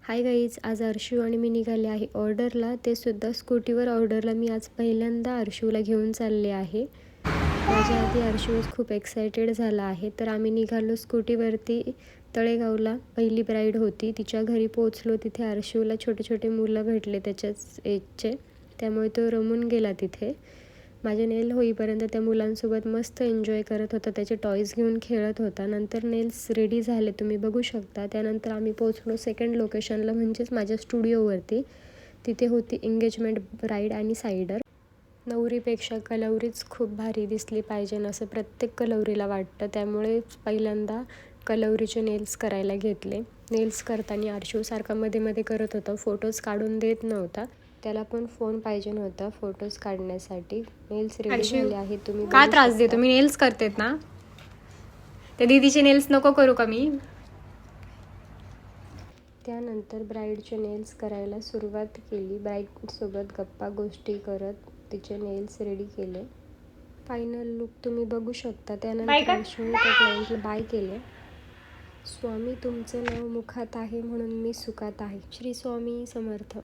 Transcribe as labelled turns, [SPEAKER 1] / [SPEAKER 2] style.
[SPEAKER 1] Hi guys, आज अर्शू आणि मी निघाले आहे ऑर्डरला, ते सुद्धा स्कूटीवर ऑर्डरला. मी आज पहिल्यांदा अर्शूला घेऊन चालले आहे. माझ्या आधी अर्शू खूप एक्सायटेड झाला आहे. तर आम्ही निघालो स्कूटीवरती तळेगावला. पहिली ब्राईड होती, तिच्या घरी पोचलो. तिथे अर्शूला छोटे छोटे मुलं भेटले त्याच्याच एजचे, त्यामुळे तो रमून गेला तिथे. माझे नेल होईपर्यंत त्या मुलांसोबत मस्त एन्जॉय करत होता, त्याचे टॉयज घेऊन खेळत होता. नंतर नेल्स रेडी झाले, तुम्ही बघू शकता. त्यानंतर आम्ही पोचलो सेकंड लोकेशनला, म्हणजेच माझ्या स्टुडिओवरती. तिथे होती एंगेजमेंट ब्राईड आणि सायडर. नवरीपेक्षा कलवरीच खूप भारी दिसली पाहिजे असं प्रत्येक कलवरीला वाटतं, त्यामुळे पहिल्यांदा कलवरीचे नेल्स करायला घेतले. नेल्स करताना अर्शू सारखा मध्ये मध्ये करत होता, फोटोज काढून देत नव्हता. त्याला पण फोन पाहिजे नव्हता फोटोज काढण्यासाठी. नेल्स रेडी झाले आहेत, तुम्ही
[SPEAKER 2] का त्रास देतो? मी नेल्स करतेत ना, ते दीदीचे नेल्स नको करू का मी?
[SPEAKER 1] त्यानंतर ब्राईडचे नेल्स करायला सुरुवात केली. ब्राईडसोबत गप्पा गोष्टी करत तिचे नेल्स रेडी केले. फायनल लुक तुम्ही बघू शकता. त्यानंतर अर्शूने त्या क्लायंटला बाय केले. स्वामी तुमचं नाव मुखात आहे म्हणून मी सुखात आहे. श्री स्वामी समर्थ.